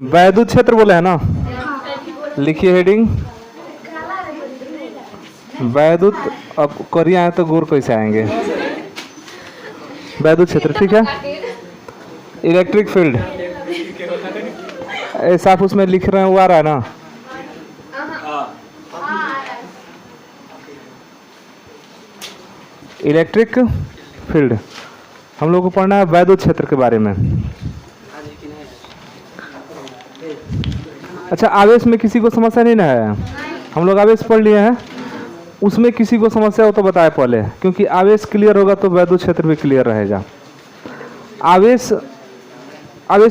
वैद्युत क्षेत्र बोले है ना, लिखिए हेडिंग वैद्युत। अब करिए आए तो गोर कैसे आएंगे? वैद्युत क्षेत्र, ठीक है। इलेक्ट्रिक फील्ड ऐसा आप उसमें लिख रहे हैं, वो आ रहा है ना? इलेक्ट्रिक फील्ड हम लोग को पढ़ना है वैद्युत क्षेत्र के बारे में। अच्छा, आवेश में किसी को समस्या नहीं ना है? हम लोग आवेश पढ़ लिए हैं, उसमें किसी को समस्या हो तो बताए पहले, क्योंकि आवेश क्लियर होगा तो वैद्युत क्षेत्र भी क्लियर रहेगा। आवेश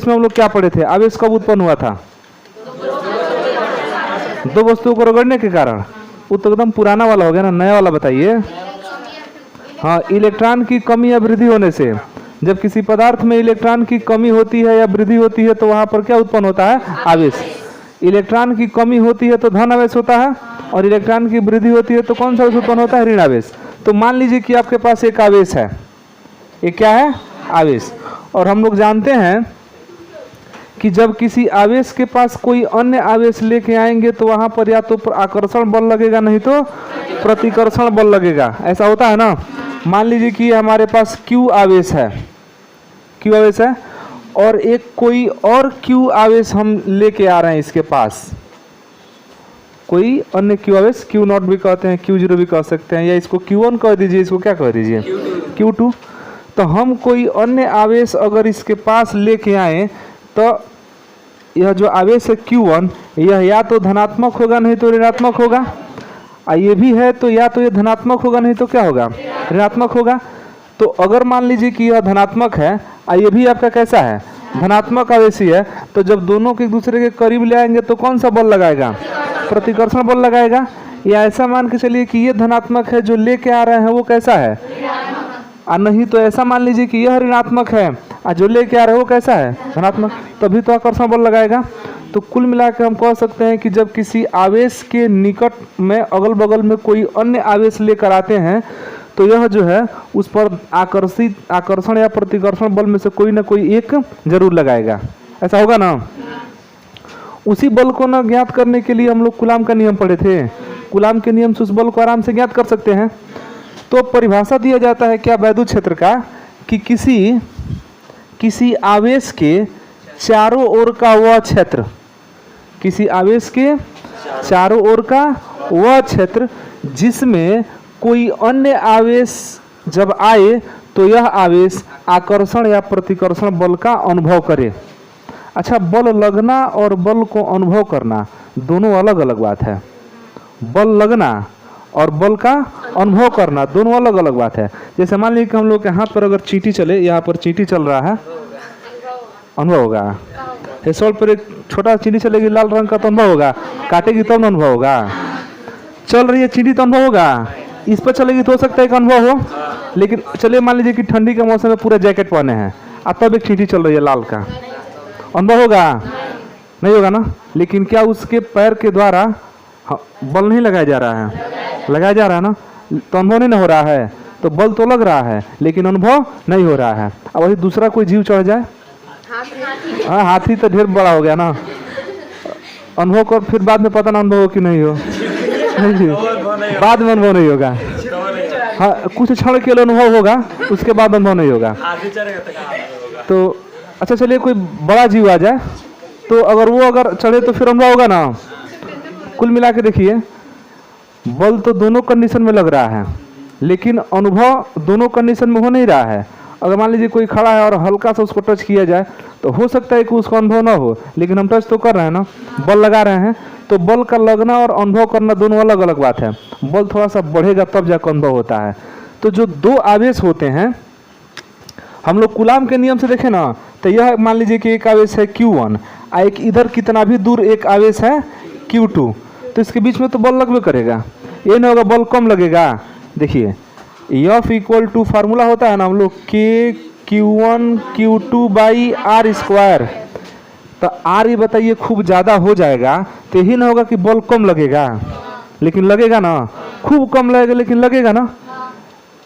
में हम लोग क्या पढ़े थे? आवेश कब उत्पन्न हुआ था? दो वस्तुओं को रगड़ने के कारण। वो तो एकदम पुराना वाला हो गया ना, नया वाला बताइए। हाँ, इलेक्ट्रॉन की कमी या वृद्धि होने से। जब किसी पदार्थ में इलेक्ट्रॉन की कमी होती है या वृद्धि होती है तो वहां पर क्या उत्पन्न होता है? आवेश। इलेक्ट्रॉन की कमी होती है तो धन आवेश होता है, और इलेक्ट्रॉन की वृद्धि होती है तो कौन सा आवेश उत्पन्न होता है? ऋण आवेश। तो मान लीजिए कि आपके पास एक आवेश है, ये क्या है? आवेश। और हम लोग जानते हैं कि जब किसी आवेश के पास कोई अन्य आवेश लेके आएंगे तो वहां पर या तो आकर्षण बल लगेगा, नहीं तो प्रतिकर्षण बल लगेगा। ऐसा होता है ना। मान लीजिए कि हमारे पास Q आवेश है, Q आवेश है, और एक कोई और Q आवेश हम लेके आ रहे हैं इसके पास, कोई अन्य Q आवेश, Q0 भी कहते हैं, Q0 भी कह सकते हैं, या इसको Q1 कह दीजिए, इसको क्या कह दीजिए? Q2। तो हम कोई अन्य आवेश अगर इसके पास लेके आए तो यह जो आवेश है Q1, यह या तो धनात्मक होगा नहीं तो ऋणात्मक होगा, और ये भी है तो या तो ये धनात्मक होगा नहीं तो क्या होगा? ऋणात्मक होगा। तो अगर मान लीजिए कि यह धनात्मक है और ये भी आपका कैसा है? धनात्मक आवेशी है, तो जब दोनों के एक दूसरे के करीब ले आएंगे तो कौन सा बल लगाएगा? प्रतिकर्षण बल लगाएगा। या ऐसा मान के चलिए कि ये धनात्मक है, जो लेके आ रहे हैं वो कैसा है? और नहीं तो ऐसा मान लीजिए कि यह ऋणात्मक है और जो लेके आ रहे हैं वो कैसा है? धनात्मक। तभी तो आकर्षण बल लगाएगा। तो कुल मिलाकर हम कह सकते हैं कि जब किसी आवेश के निकट में अगल बगल में कोई अन्य आवेश लेकर आते हैं तो यह जो है उस पर आकर्षण या प्रतिकर्षण बल में से कोई ना कोई एक जरूर लगाएगा। ऐसा होगा ना। उसी बल को ना ज्ञात करने के लिए हम लोग कूलाम का नियम पढ़े थे। कूलाम के नियम से उस बल को आराम से ज्ञात कर सकते हैं। तो परिभाषा दिया जाता है क्या वैद्युत क्षेत्र का, कि किसी आवेश के चारों ओर का वह क्षेत्र, किसी आवेश के चारों ओर का वह क्षेत्र जिसमें कोई अन्य आवेश जब आए तो यह आवेश आकर्षण या प्रतिकर्षण बल का अनुभव करे। अच्छा, बल लगना और बल को अनुभव करना दोनों अलग अलग बात है। बल लगना और बल का अनुभव करना दोनों अलग अलग बात है। जैसे मान लीजिए कि हम लोग के हाथ पर अगर चींटी चले, यहाँ पर चींटी चल रहा है, अनुभव होगा। हेसोल पर एक छोटा चींटी चलेगी लाल रंग का तो अनुभव होगा, काटेगी तब अनुभव होगा। चल रही है चींटी तो अनुभव होगा, इस पर चलेगी तो हो सकता है कि अनुभव हो। लेकिन चलिए मान लीजिए कि ठंडी के मौसम में पूरा जैकेट पहने हैं और तब एक चींटी चल रही है लाल का, अनुभव होगा? नहीं होगा ना। लेकिन क्या उसके पैर के द्वारा बल नहीं लगाया जा रहा है? लगाया जा रहा है ना, तो अनुभव नहीं ना हो रहा है। तो बल तो लग रहा है लेकिन अनुभव नहीं हो रहा है। अब वही दूसरा कोई जीव चढ़ जाए, हाँ हाथी तो ढेर बड़ा हो गया ना, अनुभव कर फिर बाद में पता ना अनुभव हो कि नहीं हो, नहीं बाद में अनुभव नहीं होगा। हाँ, कुछ क्षण के लिए अनुभव होगा, उसके बाद अनुभव नहीं होगा। तो अच्छा चलिए कोई बड़ा जीव आ जाए तो अगर वो अगर चढ़े तो फिर अनुभव होगा ना। कुल मिला के देखिए, बल तो दोनों कंडीशन में लग रहा है लेकिन अनुभव दोनों कंडीशन में हो नहीं रहा है। अगर मान लीजिए कोई खड़ा है और हल्का सा उसको टच किया जाए तो हो सकता है कि उसको अनुभव ना हो, लेकिन हम टच तो कर रहे हैं ना, बल लगा रहे हैं। तो बल का लगना और अनुभव करना दोनों अलग अलग बात है। बल थोड़ा सा बढ़ेगा तब जाकर अनुभव होता है। तो जो दो आवेश होते हैं, हम लोग कूलाम के नियम से देखें ना, तो यह मान लीजिए कि एक आवेश है Q1 और एक इधर कितना भी दूर एक आवेश है Q2, तो इसके बीच में तो बल लगबे करेगा। ये नहीं होगा बल कम लगेगा। देखिए F इक्वल टू फार्मूला होता है ना हम लोग K Q1 Q2 by R square. तो R ये बताइए खूब ज़्यादा हो जाएगा तो यही ना होगा कि बल कम लगेगा, लेकिन लगेगा ना। खूब कम लगेगा लेकिन लगेगा ना।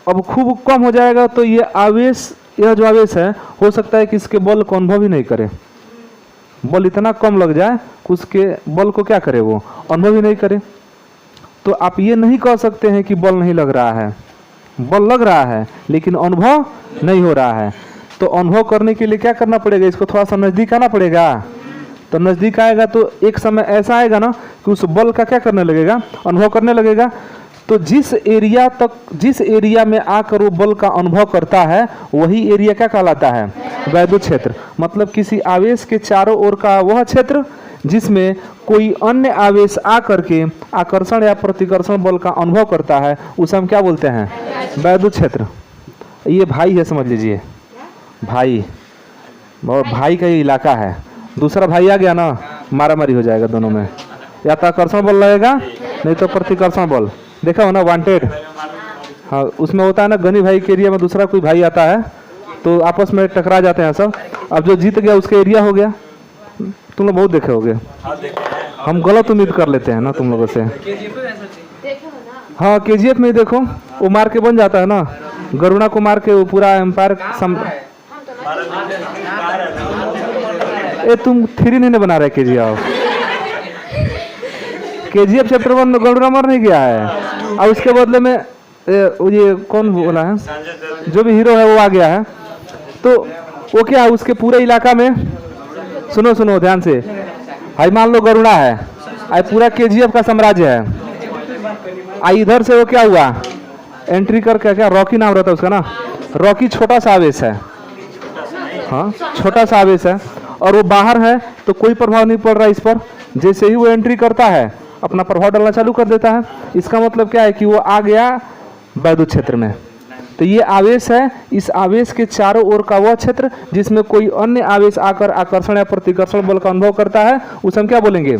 अब खूब कम हो जाएगा तो ये आवेश, यह जो आवेश है हो सकता है कि इसके बल को अनुभव ही नहीं करे। बल इतना कम लग जाए कि उसके बल को क्या करे, वो अनुभव ही नहीं करे। तो आप ये नहीं कह सकते हैं कि बल नहीं लग रहा है, बल लग रहा है लेकिन अनुभव नहीं हो रहा है। तो अनुभव करने के लिए क्या करना पड़ेगा, इसको थोड़ा सा नज़दीक आना पड़ेगा। तो नज़दीक आएगा तो एक समय ऐसा आएगा ना कि उस बल का क्या करने लगेगा, अनुभव करने लगेगा। तो जिस एरिया में आकर वो बल का अनुभव करता है वही एरिया क्या कहलाता है, वैद्युत क्षेत्र। मतलब किसी आवेश के चारों ओर का वह क्षेत्र जिसमें कोई अन्य आवेश आकर के आकर्षण या प्रतिकर्षण बल का अनुभव करता है उसे हम क्या बोलते हैं, वैद्युत क्षेत्र। ये भाई है, समझ लीजिए भाई, और भाई का ये इलाका है। दूसरा भाई आ गया ना, मारा मारी हो जाएगा दोनों में, या तो आकर्षण बल लगेगा नहीं तो प्रतिकर्षण बल। देखा हो ना वांटेड, हाँ उसमें होता है ना, गनी भाई के एरिया में दूसरा कोई भाई आता है तो आपस में टकरा जाते हैं सब। अब जो जीत गया उसका एरिया हो गया। तुम लोग बहुत देखे होगे, हम गलत उम्मीद कर लेते हैं ना तुम लोगों से। हाँ KGF में देखो, वो मार के बन जाता है ना, गरुड़ा को मार के वो पूरा एम्पायर तुम 3 नहीं बना रहे KGF चैप्टर 1 में गरुड़ा मर नहीं गया है, और उसके बदले में ये कौन बोला है, जो भी हीरो है वो आ गया है। तो वो क्या, उसके पूरे इलाका में, सुनो ध्यान से, भाई मान लो गरुड़ा है, आई पूरा KGF का साम्राज्य है, आई इधर से वो क्या हुआ, एंट्री करके, क्या रॉकी नाम रहता है उसका ना, रॉकी छोटा सा आवेश है, हाँ छोटा सा आवेश है, और वो बाहर है तो कोई प्रभाव नहीं पड़ रहा इस पर। जैसे ही वो एंट्री करता है अपना प्रभाव डालना चालू कर देता है। इसका मतलब क्या है कि वो आ गया वैद्युत क्षेत्र में। तो ये आवेश है, इस आवेश के चारों ओर का वह क्षेत्र जिसमें कोई अन्य आवेश आकर आकर्षण या प्रतिकर्षण बल का अनुभव करता है उसे हम क्या बोलेंगे।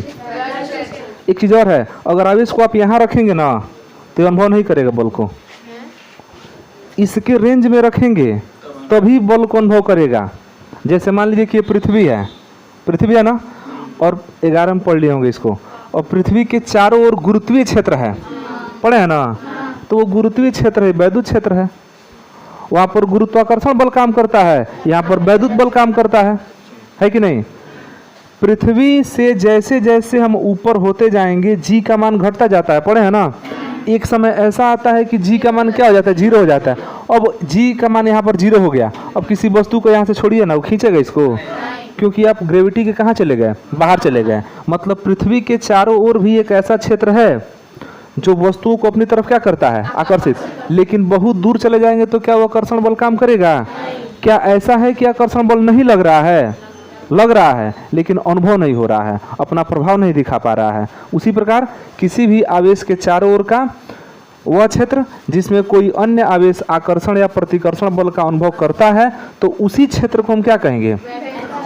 एक चीज और है, अगर आवेश को आप यहाँ रखेंगे ना तो अनुभव नहीं करेगा बल को, इसके रेंज में रखेंगे तभी बल को अनुभव करेगा। जैसे मान लीजिए कि ये पृथ्वी है ना, और 11 में पढ़ लिए होंगे इसको, और पृथ्वी के चारों ओर गुरुत्वीय क्षेत्र है, पढ़े है ना, तो वो गुरुत्वीय क्षेत्र है, वैद्युत क्षेत्र है। वहाँ पर गुरुत्वाकर्षण बल काम करता है, यहाँ पर वैद्युत बल काम करता है कि नहीं। पृथ्वी से जैसे जैसे हम ऊपर होते जाएंगे जी का मान घटता जाता है, पढ़े है ना। एक समय ऐसा आता है कि जी का मान क्या हो जाता है, 0 हो जाता है। अब जी का मान यहाँ पर 0 हो गया, अब किसी वस्तु को यहाँ से छोड़िए ना, वो खींचेगा इसको, क्योंकि आप ग्रेविटी के कहाँ चले गए, बाहर चले गए। मतलब पृथ्वी के चारों ओर भी एक ऐसा क्षेत्र है जो वस्तुओं को अपनी तरफ क्या करता है, आकर्षित। लेकिन बहुत दूर चले जाएंगे तो क्या वो आकर्षण बल काम करेगा। क्या ऐसा है कि आकर्षण बल नहीं लग रहा है, लग रहा है लेकिन अनुभव नहीं हो रहा है, अपना प्रभाव नहीं दिखा पा रहा है। उसी प्रकार किसी भी आवेश के चारों ओर का वह क्षेत्र जिसमें कोई अन्य आवेश आकर्षण या प्रतिकर्षण बल का अनुभव करता है तो उसी क्षेत्र को हम क्या कहेंगे।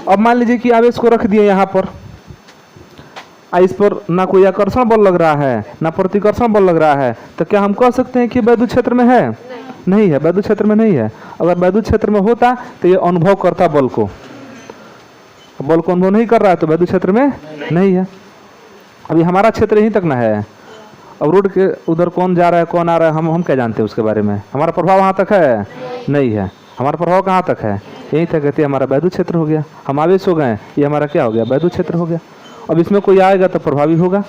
अब मान लीजिए कि आवेश को रख दिए यहाँ पर, इस पर ना कोई आकर्षण बल लग रहा है ना प्रतिकर्षण बल लग रहा है, तो क्या हम कह सकते हैं कि वैद्युत क्षेत्र में है, नहीं है, वैद्युत क्षेत्र में नहीं है। अगर वैद्युत क्षेत्र में होता तो ये अनुभव करता बल को अनुभव नहीं कर रहा है तो वैद्युत क्षेत्र में नहीं है। अभी हमारा क्षेत्र यहीं तक ना है, अब रोड के उधर कौन जा रहा है कौन आ रहा है हम क्या जानते हैं उसके बारे में। हमारा प्रभाव वहाँ तक है, नहीं है। हमारा प्रभाव कहाँ तक है, यहीं तक कहते हमारा वैद्युत क्षेत्र हो गया। हम आवेश हो गए, ये हमारा क्या हो गया, वैद्युत क्षेत्र हो गया। अब इसमें कोई आएगा तो प्रभावी होगा,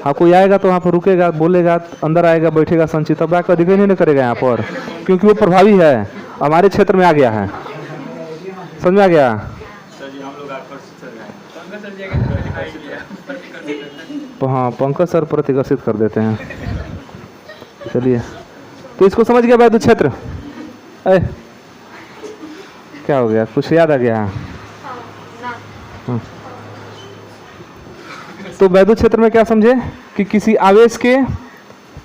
हाँ कोई आएगा तो वहाँ पर रुकेगा, बोलेगा, अंदर आएगा, बैठेगा संचित, अब बैक दिखाई नहीं करेगा यहाँ पर, क्योंकि वो प्रभावी है, हमारे क्षेत्र में आ गया है। समझ में आ गया। हाँ पंकज सर प्रतिकर्षित कर देते हैं। चलिए, तो इसको समझ गया वैद्युत क्षेत्र। क्या हो गया, कुछ याद आ गया। तो वैद्युत क्षेत्र में क्या समझे कि किसी आवेश के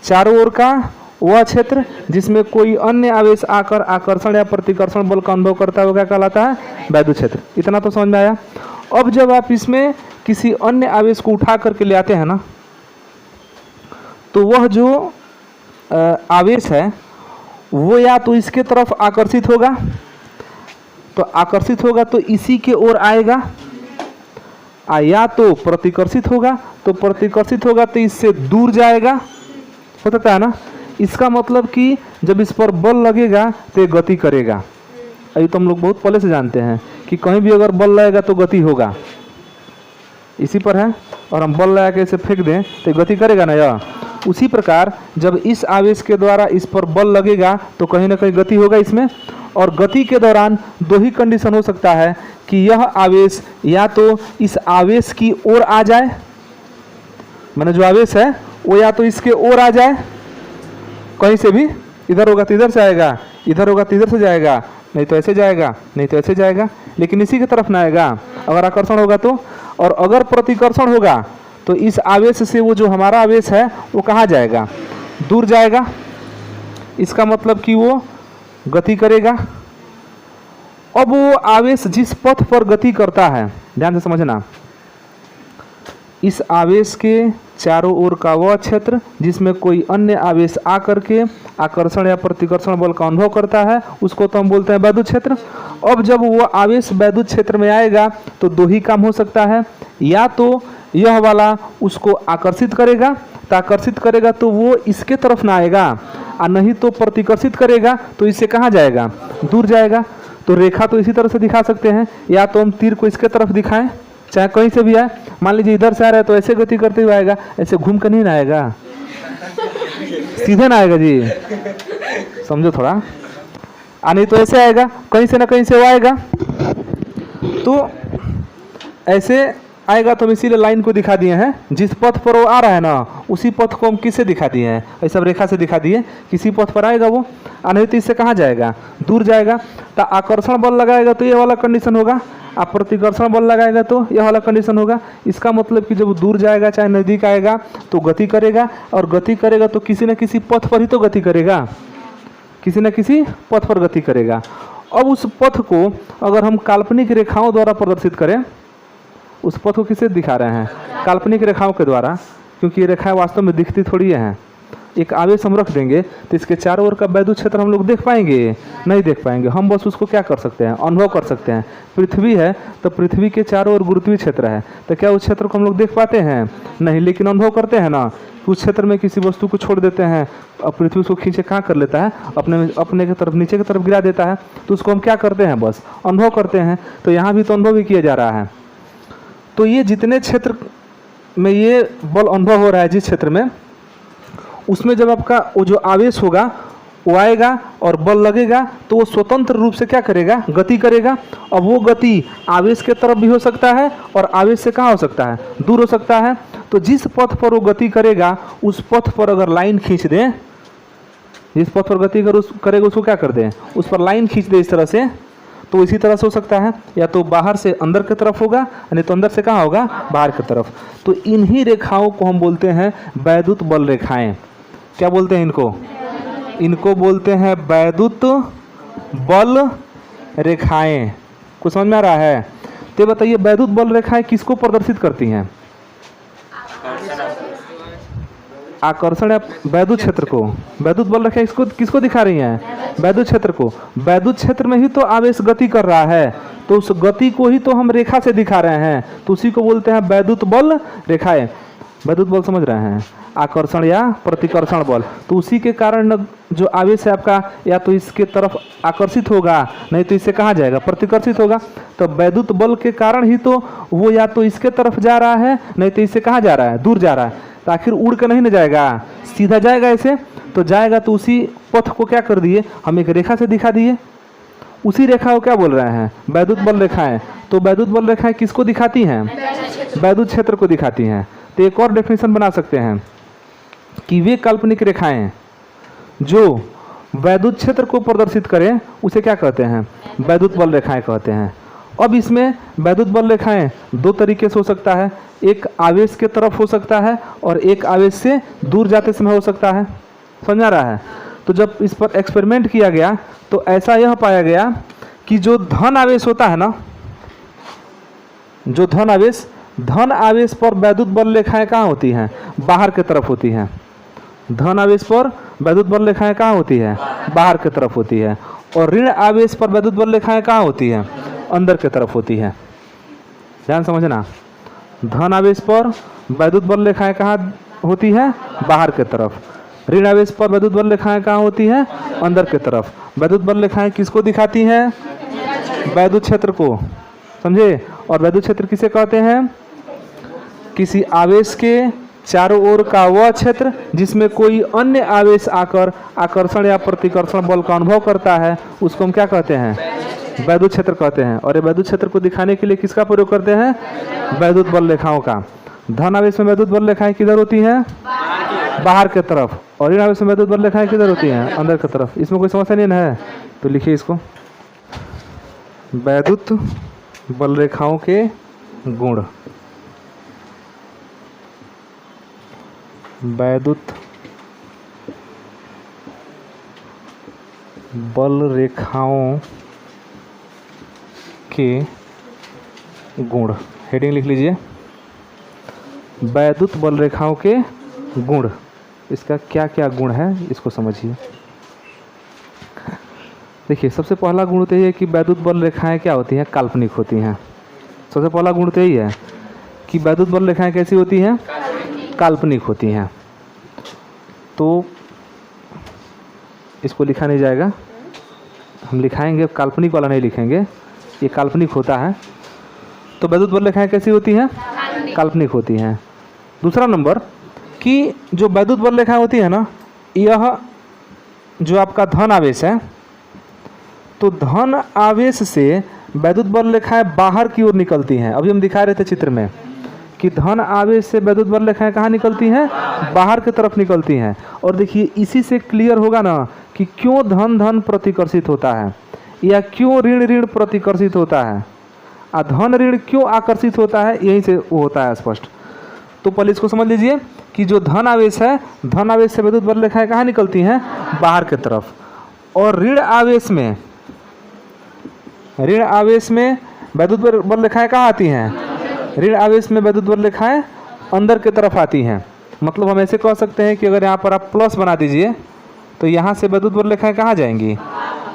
चारों ओर का वह क्षेत्र जिसमें कोई अन्य आवेश आकर आकर्षण या प्रतिकर्षण बल का अनुभव करता है वो क्या कहलाता है, वैद्युत क्षेत्र। इतना तो समझ में आया। अब जब आप इसमें किसी अन्य आवेश को उठा करके ले आते हैं ना, तो वह जो आवेश है वो या तो इसके तरफ आकर्षित होगा, तो आकर्षित होगा तो इसी के ओर आएगा, या तो प्रतिकर्षित होगा, तो प्रतिकर्षित होगा तो इससे दूर जाएगा, हो सकता है ना। इसका मतलब कि जब इस पर बल लगेगा तो ये गति करेगा। अभी तो हम लोग बहुत पहले से जानते हैं कि कहीं भी अगर बल लगेगा तो गति होगा, इसी पर है, और हम बल लगा के इसे फेंक दें तो गति करेगा ना यह। उसी प्रकार जब इस आवेश के द्वारा इस पर बल लगेगा तो कहीं ना कहीं गति होगा इसमें। और गति के दौरान दो ही कंडीशन हो सकता है कि यह आवेश या तो इस आवेश की ओर आ जाए, माने जो आवेश है वो या तो इसके ओर आ जाए, कहीं से भी, इधर होगा तो इधर से आएगा, इधर होगा तो इधर से जाएगा, नहीं तो ऐसे जाएगा, नहीं तो ऐसे जाएगा, लेकिन इसी की तरफ ना आएगा अगर आकर्षण होगा तो। और अगर प्रतिकर्षण होगा तो इस आवेश से वो जो हमारा आवेश है वो कहाँ जाएगा, दूर जाएगा। इसका मतलब कि वो गति करेगा। अब वो आवेश जिस पथ पर गति करता है, ध्यान से समझना, इस आवेश के चारों ओर का वह क्षेत्र जिसमें कोई अन्य आवेश आकर के आकर्षण या प्रतिकर्षण बल का अनुभव करता है उसको तो हम बोलते हैं वैद्युत क्षेत्र। अब जब वो आवेश वैद्युत क्षेत्र में आएगा तो दो ही काम हो सकता है, या तो यह वाला उसको आकर्षित करेगा, तो आकर्षित करेगा तो वो इसके तरफ ना आएगा, और नहीं तो प्रतिकर्षित करेगा तो इससे कहाँ जाएगा, दूर जाएगा। तो रेखा तो इसी तरह से दिखा सकते हैं, या तो हम तीर को इसके तरफ दिखाएं, चाहे कहीं से भी आए, मान लीजिए इधर से आ रहा है तो ऐसे गति करते हुए आएगा, ऐसे घूम कर नहीं ना आएगा, सीधे ना आएगा जी, समझो थोड़ा, नहीं तो ऐसे आएगा, कहीं से ना कहीं से वो आएगा। तो ऐसे आएगा तो हम इसीलिए लाइन को दिखा दिए हैं, जिस पथ पर वो आ रहा है ना उसी पथ को हम किससे दिखा दिए हैं, ऐसा रेखा से दिखा दिए, किसी पथ पर आएगा वो, नहीं तो इससे कहाँ जाएगा, दूर जाएगा। तो आकर्षण बल लगाएगा तो ये वाला कंडीशन होगा, आप प्रतिकर्षण बल लगाएगा तो यह वाला कंडीशन होगा। इसका मतलब कि जब दूर जाएगा चाहे नज़दीक आएगा तो गति करेगा, और गति करेगा तो किसी न किसी पथ पर ही तो गति करेगा, किसी न किसी पथ पर गति करेगा। अब उस पथ को अगर हम काल्पनिक रेखाओं द्वारा प्रदर्शित करें, उस पथ को किससे दिखा रहे हैं, काल्पनिक रेखाओं के द्वारा, क्योंकि ये रेखाएं वास्तव में दिखती थोड़ी हैं। एक आवेश हम रख देंगे तो इसके चारों ओर का वैद्युत क्षेत्र हम लोग देख पाएंगे, नहीं देख पाएंगे। हम बस उसको क्या कर सकते हैं, अनुभव कर सकते हैं। पृथ्वी है तो पृथ्वी के चारों ओर गुरुत्वीय क्षेत्र है, तो क्या उस क्षेत्र को हम लोग देख पाते हैं, नहीं, लेकिन अनुभव करते हैं ना। उस क्षेत्र में किसी वस्तु को छोड़ देते हैं और पृथ्वी उसको खींचे कहाँ कर लेता है, अपने की तरफ, नीचे की तरफ गिरा देता है, तो उसको हम क्या करते हैं, बस अनुभव करते हैं। तो यहाँ भी तो अनुभव ही किया जा रहा है। तो ये जितने क्षेत्र में ये बल अनुभव हो रहा है, जिस क्षेत्र में, उसमें जब आपका वो जो आवेश होगा वो आएगा और बल लगेगा तो वो स्वतंत्र रूप से क्या करेगा, गति करेगा। अब वो गति आवेश के तरफ भी हो सकता है और आवेश से कहाँ हो सकता है, दूर हो सकता है। तो जिस पथ पर वो गति करेगा उस पथ पर अगर लाइन खींच दें, जिस पथ पर गति करेगा उसको क्या कर दें, उस पर लाइन खींच दें इस तरह से, तो इसी तरह से हो सकता है, या तो बाहर से अंदर की तरफ होगा, नहीं तो अंदर से कहाँ होगा, बाहर की तरफ। तो इन्हीं रेखाओं को हम बोलते हैं वैद्युत बल रेखाएं। क्या बोलते हैं इनको, इनको बोलते हैं वैद्युत बल रेखाएं। कुछ समझ में आ रहा है? तो बताइए वैद्युत बल रेखाएं किसको प्रदर्शित करती हैं, आकर्षण या वैद्युत क्षेत्र को। वैद्युत बल रेखाएं इसको किसको दिखा रही हैं, वैद्युत क्षेत्र को। वैद्युत क्षेत्र में ही तो आवेश गति कर रहा है, तो उस गति को ही तो हम रेखा से दिखा रहे हैं, तो उसी को बोलते हैं वैद्युत बल रेखाएं। वैद्युत बल समझ रहे हैं, आकर्षण या प्रतिकर्षण बल। तो उसी के कारण जो आवेश है आपका या तो इसके तरफ आकर्षित होगा, नहीं तो इससे कहाँ जाएगा, प्रतिकर्षित होगा। तो वैद्युत बल के कारण ही तो वो या तो इसके तरफ जा रहा है, नहीं तो इससे कहाँ जा रहा है, दूर जा रहा है। तो आखिर उड़ के नहीं न जाएगा, सीधा जाएगा ऐसे, तो जाएगा तो उसी पथ को क्या कर दिए, हम एक रेखा से दिखा दिए। उसी रेखा को क्या बोल रहे हैं, वैद्युत बल रेखाएं। तो वैद्युत बल रेखाएं किसको दिखाती हैं, वैद्युत क्षेत्र को दिखाती हैं। तो एक और डेफिनेशन बना सकते हैं कि वे काल्पनिक रेखाएं जो वैद्युत क्षेत्र को प्रदर्शित करें उसे क्या कहते हैं, वैद्युत बल रेखाएं कहते हैं। अब इसमें वैद्युत बल रेखाएं दो तरीके से हो सकता है, एक आवेश के तरफ हो सकता है और एक आवेश से दूर जाते समय हो सकता है। समझ आ रहा है? तो जब इस पर एक्सपेरिमेंट किया गया तो ऐसा यह पाया गया कि जो धन आवेश होता है ना, जो धन आवेश पर वैद्युत बल रेखाएं कहाँ होती हैं, बाहर की तरफ होती हैं। धन आवेश पर वैद्युत बल रेखाएं कहाँ होती है, बाहर की तरफ होती है। और ऋण आवेश पर वैद्युत बल रेखाएं कहाँ होती है, अंदर की तरफ होती है। ध्यान समझना, धन आवेश पर वैद्युत बल रेखाएं कहाँ होती है, बाहर की तरफ। ऋण आवेश पर वैद्युत बल रेखाएं कहाँ होती हैं, अंदर की तरफ। वैद्युत बल रेखाएं किसको दिखाती हैं, वैद्युत क्षेत्र को, समझे। और वैद्युत क्षेत्र किसे कहते हैं? किसी आवेश के चारों ओर का वह क्षेत्र जिसमें कोई अन्य आवेश आकर आकर्षण या प्रतिकर्षण बल का अनुभव करता है, उसको हम क्या कहते हैं? वैद्युत क्षेत्र कहते हैं। और ये वैद्युत क्षेत्र को दिखाने के लिए किसका प्रयोग करते हैं? वैद्युत बल रेखाओं का। धन आवेश में वैद्युत बल रेखाएं किधर होती हैं? बाहर की तरफ। और ऋण आवेश में वैद्युत बल रेखाएं किधर होती हैं? अंदर की तरफ। इसमें कोई समस्या नहीं है? तो लिखिए इसको, वैद्युत बल रेखाओं के गुण। वैद्युत बल रेखाओं के गुण, हेडिंग लिख लीजिए, वैद्युत बल रेखाओं के गुण। इसका क्या क्या गुण है इसको समझिए। देखिए, सबसे पहला गुण तो ये है कि वैद्युत बल रेखाएं क्या होती हैं? काल्पनिक होती हैं। सबसे पहला गुण तो यही है कि वैद्युत बल रेखाएं कैसी होती हैं? काल्पनिक होती हैं। तो इसको लिखा नहीं जाएगा, हम लिखाएंगे, काल्पनिक वाला नहीं लिखेंगे, ये काल्पनिक होता है। तो वैद्युत बल रेखाएं कैसी होती हैं? काल्पनिक होती हैं। दूसरा नंबर कि जो वैद्युत बल रेखाएं होती है ना, यह जो आपका धन आवेश है, तो धन आवेश से वैद्युत बल रेखाएं बाहर की ओर निकलती हैं। अभी हम दिखा रहे थे चित्र में कि धन आवेश से वैद्युत बल रेखाएं कहाँ निकलती हैं? बाहर की तरफ निकलती हैं। और देखिए, इसी से क्लियर होगा ना कि क्यों धन धन प्रतिकर्षित होता है या क्यों ऋण ऋण प्रतिकर्षित होता है, धन ऋण क्यों आकर्षित होता है, यहीं से वो होता है स्पष्ट। तो पहले इसको समझ लीजिए कि जो धन आवेश है, धन आवेश से वैद्युत बल रेखाएं कहाँ निकलती हैं? बाहर की तरफ। और ऋण आवेश में वैद्युत बल रेखाएं कहाँ आती हैं? ऋण आवेश में वैद्युत बल रेखाएं अंदर की तरफ आती हैं। मतलब हम ऐसे कह सकते हैं कि अगर यहाँ पर आप प्लस बना दीजिए तो यहाँ से वैद्युत बल रेखाएं कहाँ जाएंगी?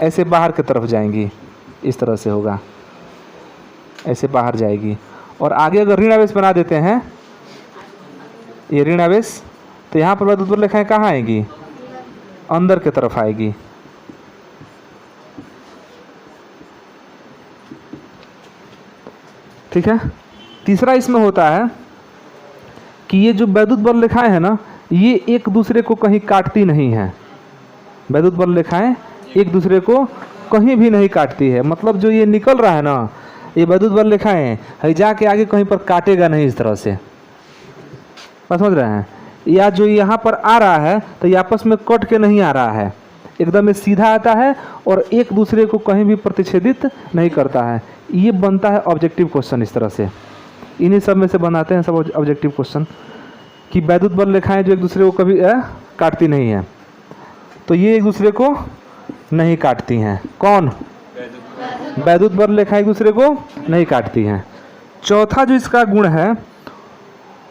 ऐसे बाहर की तरफ जाएंगी। इस तरह से होगा, ऐसे बाहर जाएगी। और आगे अगर ऋण आवेश बना देते हैं, ये ऋण आवेश, तो यहाँ पर वैद्युत बल रेखाएं कहाँ आएगी? अंदर की तरफ आएगी। ठीक है। तीसरा इसमें होता है कि ये जो वैद्युत बल रेखाएं हैं ना, ये एक दूसरे को कहीं काटती नहीं है। वैद्युत बल रेखाएं एक दूसरे को कहीं भी नहीं काटती है। मतलब जो ये निकल रहा है ना, ये वैद्युत बल रेखाएं है जाके आगे कहीं पर काटेगा नहीं इस तरह से, समझ रहे हैं? या जो यहाँ पर आ रहा है तो ये आपस में कट के नहीं आ रहा है, एकदम ये सीधा आता है और एक दूसरे को कहीं भी प्रतिच्छेदित नहीं करता है। ये बनता है ऑब्जेक्टिव क्वेश्चन। इस तरह से इन्हीं सब में से बनाते हैं सब ऑब्जेक्टिव क्वेश्चन कि वैद्युत बल रेखाएं जो एक दूसरे को कभी काटती नहीं है। तो ये एक दूसरे को नहीं काटती हैं। कौन? वैद्युत बल रेखाएं एक दूसरे को नहीं काटती हैं। चौथा जो इसका गुण है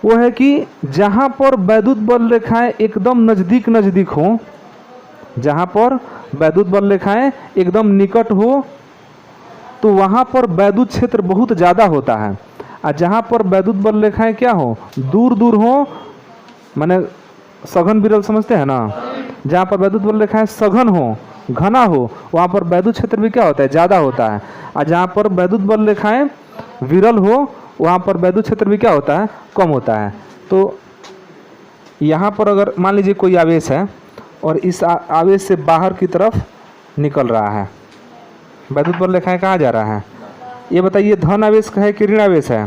वो है कि जहाँ पर वैद्युत बल रेखाएं एकदम नज़दीक हो, जहाँ पर वैद्युत बल रेखाएं एकदम निकट हो, तो वहाँ पर वैद्युत क्षेत्र बहुत ज़्यादा होता है। और जहाँ पर वैद्युत बल रेखाएं क्या हो? दूर हो, माने सघन विरल समझते हैं ना, जहाँ पर वैद्युत बल रेखाएं सघन हो, घना हो, वहाँ पर वैद्युत क्षेत्र भी क्या होता है? ज़्यादा होता है। और जहाँ पर वैद्युत बल रेखाएं विरल हो, वहाँ पर वैद्युत क्षेत्र भी क्या होता है? कम होता है। तो यहाँ पर अगर मान लीजिए कोई आवेश है और इस आवेश से बाहर की तरफ निकल रहा है, वैद्युत बल रेखाएं कहाँ जा रहा है? ये बताइए, धन आवेश है कि ऋण आवेश है?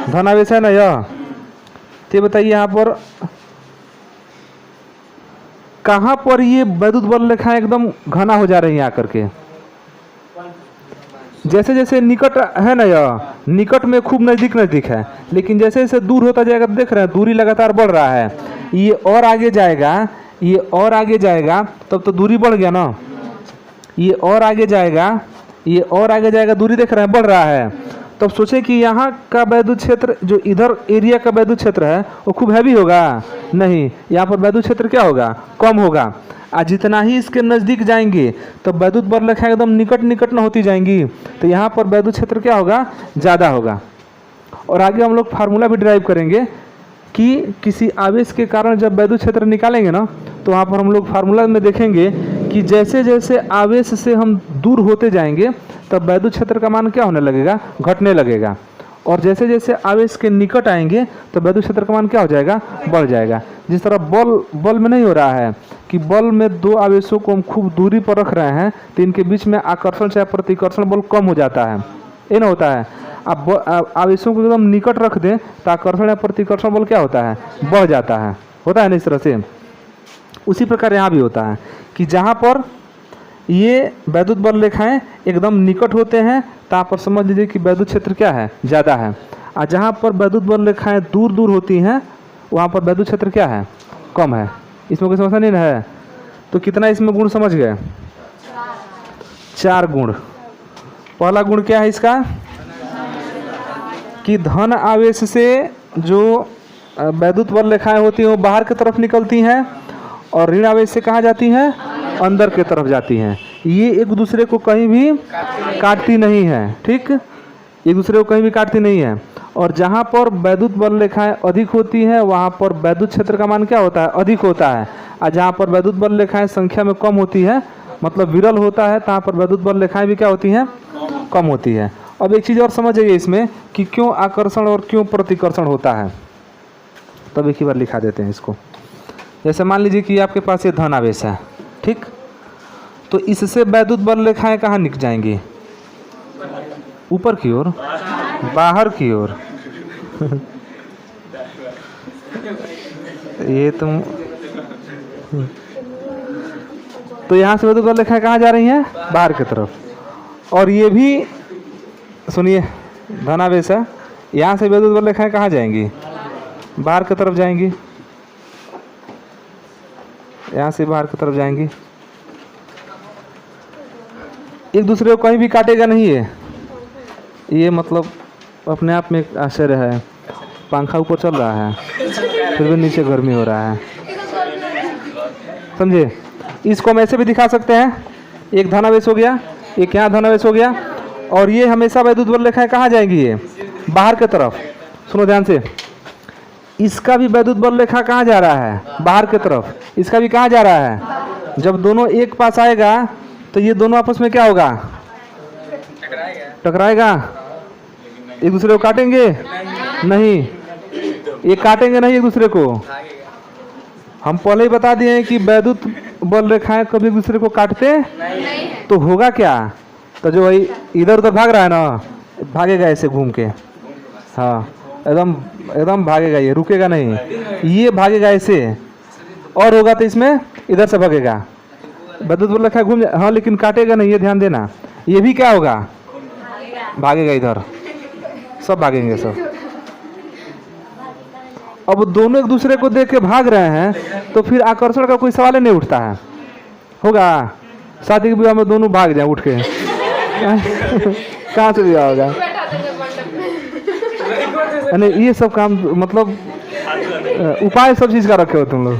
धन आवेश है ना यह। तो ये बताइए यहाँ पर कहाँ पर ये वैद्युत बल रेखाएं एकदम घना हो जा रही हैं आकर के? जैसे जैसे निकट है ना, यह निकट में खूब नज़दीक है, लेकिन जैसे जैसे दूर होता जाएगा, देख रहे हैं दूरी लगातार बढ़ रहा है। ये और आगे जाएगा, ये और आगे जाएगा, तब तो दूरी बढ़ गया ना। ये और आगे जाएगा, ये और आगे जाएगा, दूरी देख रहे हैं बढ़ रहा है। तब सोचे कि यहाँ का वैद्युत क्षेत्र, जो इधर एरिया का वैद्युत क्षेत्र है, वो खूब हैवी होगा? नहीं, यहाँ पर वैद्युत क्षेत्र क्या होगा? कम होगा। आज जितना ही इसके नज़दीक जाएंगे तो वैद्युत बल रेखाएं एकदम निकट न होती जाएंगी, तो यहाँ पर वैद्युत क्षेत्र क्या होगा? ज़्यादा होगा। और आगे हम लोग फार्मूला भी ड्राइव करेंगे कि किसी आवेश के कारण जब वैद्युत क्षेत्र निकालेंगे ना, तो वहाँ पर हम लोग फार्मूला में देखेंगे कि जैसे जैसे आवेश से हम दूर होते जाएंगे तब वैद्युत क्षेत्र का मान क्या होने लगेगा, घटने लगेगा। और जैसे जैसे आवेश के निकट आएंगे तो वैद्युत क्षेत्र का मान क्या हो जाएगा, बढ़ जाएगा। जिस तरह बल में नहीं हो रहा है कि बल में दो आवेशों को हम खूब दूरी पर रख रहे हैं तो इनके बीच में आकर्षण चाहे प्रतिकर्षण बल कम हो जाता है, ये ना होता है। अब आवेशों को एकदम निकट रख दें तो आकर्षण या प्रतिकर्षण बल क्या होता है, बढ़ जाता है, होता है ना इस तरह से। उसी प्रकार यहाँ भी होता है कि जहाँ पर ये वैद्युत बल रेखाएं एकदम निकट होते हैं तो आप पर समझ लीजिए कि वैद्युत क्षेत्र क्या है, ज़्यादा है। और जहाँ पर वैद्युत बल रेखाएं दूर दूर होती हैं वहाँ पर वैद्युत क्षेत्र क्या है, कम है। इसमें कोई समस्या नहीं है। तो कितना इसमें गुण समझ गए, 4 गुण। पहला गुण क्या है इसका कि धन आवेश से जो वैद्युत बल रेखाएं होती हैं वो बाहर की तरफ निकलती हैं और ऋण आवेश से कहाँ जाती हैं, अंदर की तरफ जाती हैं। ये एक दूसरे को कहीं भी काटती नहीं है, ठीक, एक दूसरे को कहीं भी काटती नहीं है। और जहाँ पर वैद्युत बल रेखाएं अधिक होती हैं वहाँ पर वैद्युत क्षेत्र का मान क्या होता है, अधिक होता है। और जहाँ पर वैद्युत बल रेखाएं संख्या में कम होती है, मतलब विरल होता है, तहाँ पर वैद्युत बल रेखाएं भी क्या होती हैं, कम होती है। अब एक चीज़ और समझ आइए इसमें कि क्यों आकर्षण और क्यों प्रतिकर्षण होता है। तब एक ही बार लिखा देते हैं इसको। जैसे मान लीजिए कि आपके पास ये धन आवेश है, ठीक, तो इससे वैद्युत बल रेखाएं कहाँ निकल जाएंगी, ऊपर की ओर, बाहर की ओर। ये तुम तो यहाँ से वैद्युत बल रेखाएं कहाँ जा रही हैं, बाहर की तरफ। और ये भी सुनिए, धनावेश है, यहाँ से वैद्युत बल रेखाएं कहाँ जाएंगी, बाहर की तरफ जाएंगी, यहाँ से बाहर की तरफ जाएंगी। एक दूसरे को कहीं भी काटेगा नहीं है। ये मतलब अपने आप में एक आश्चर्य है। पंखा ऊपर चल रहा है फिर भी नीचे गर्मी हो रहा है, समझे। इसको हम ऐसे भी दिखा सकते हैं, एक धनावेश हो गया, एक यहाँ धनावेश हो गया, और ये हमेशा वैद्युत बल रेखाएं कहाँ जाएंगी, ये बाहर की तरफ। सुनो ध्यान से, इसका भी वैद्युत बल रेखा कहाँ जा रहा है, बाहर की तरफ। इसका भी कहाँ जा रहा है, जब दोनों एक पास आएगा तो ये दोनों आपस में क्या होगा, टकराएगा। एक दूसरे को काटेंगे नहीं, ये काटेंगे नहीं एक दूसरे को। हम पहले ही बता दिए हैं कि वैद्युत बल रेखाएं कभी एक दूसरे को काटते नहीं। तो होगा क्या, तो जो वही इधर उधर भाग रहा है ना, भागेगा ऐसे घूम के, हाँ एकदम एकदम भागेगा, ये रुकेगा नहीं, ये भागेगा ऐसे। और होगा तो इसमें इधर से भागेगा, वैद्युत बल रेखा घूम, हाँ लेकिन काटेगा नहीं, ये ध्यान देना। ये भी क्या होगा, भागेगा इधर, सब भागेंगे सब। अब दोनों एक दूसरे को देख के भाग रहे हैं तो फिर आकर्षण का कोई सवाल ही नहीं उठता है। होगा शादी के विवाह में दोनों भाग जाए उठ के कहाँ से विवाह होगा। ये सब काम मतलब उपाय सब चीज का रखे हो तुम लोग।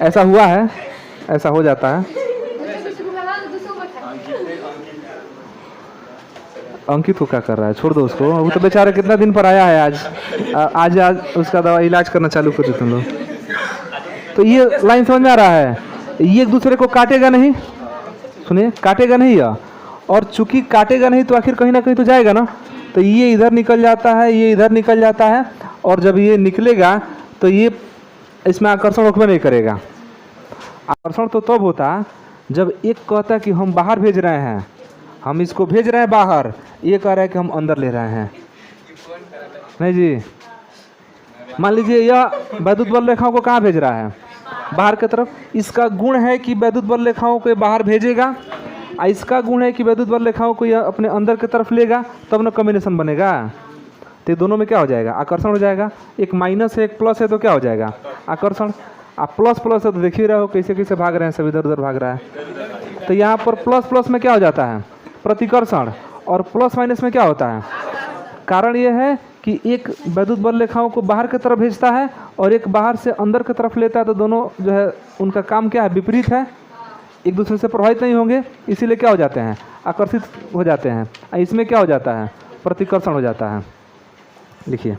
ऐसा हुआ है, ऐसा हो जाता है। अंकित को क्या कर रहा है, छोड़ दो उसको, वो तो बेचारा कितना दिन पर आया है। आज उसका दवा इलाज करना चालू कर दो तुम लोग। तो ये लाइन समझ में आ रहा है, ये एक दूसरे को काटेगा नहीं, सुनिए काटेगा नहीं है, और चूंकि काटेगा नहीं तो आखिर कहीं ना कहीं तो जाएगा ना। तो ये इधर निकल जाता है, ये इधर निकल जाता है, और जब ये निकलेगा तो ये इसमें आकर्षण रुकबे नहीं करेगा। आकर्षण तो तब होता जब एक कहता है कि हम बाहर भेज रहे हैं, हम इसको भेज रहे हैं बाहर, ये कह रहा है कि हम अंदर ले रहे हैं। नहीं जी, मान लीजिए यह वैद्युत बल रेखाओं को कहाँ भेज रहा है, बाहर की तरफ। इसका गुण है कि वैद्युत बल रेखाओं को बाहर भेजेगा, और इसका गुण है कि वैद्युत बल रेखाओं को यह अपने अंदर की तरफ लेगा, तब ना कॉम्बिनेशन बनेगा। तो दोनों में क्या हो जाएगा, आकर्षण हो जाएगा। एक माइनस है एक प्लस है तो क्या हो जाएगा, आकर्षण। आप प्लस प्लस है तो देख ही रहे हो कैसे कैसे भाग रहे हैं, सब इधर उधर भाग रहा है। तो यहाँ पर प्लस प्लस में क्या हो जाता है, प्रतिकर्षण, और प्लस माइनस में क्या होता है। कारण यह है कि एक वैद्युत बल रेखाओं को बाहर की तरफ भेजता है और एक बाहर से अंदर की तरफ लेता है, तो दोनों जो है उनका काम क्या है, विपरीत है, एक दूसरे से प्रभावित नहीं होंगे, इसीलिए क्या हो जाते हैं, आकर्षित हो जाते हैं। इसमें क्या हो जाता है, प्रतिकर्षण हो जाता है। लिखिए।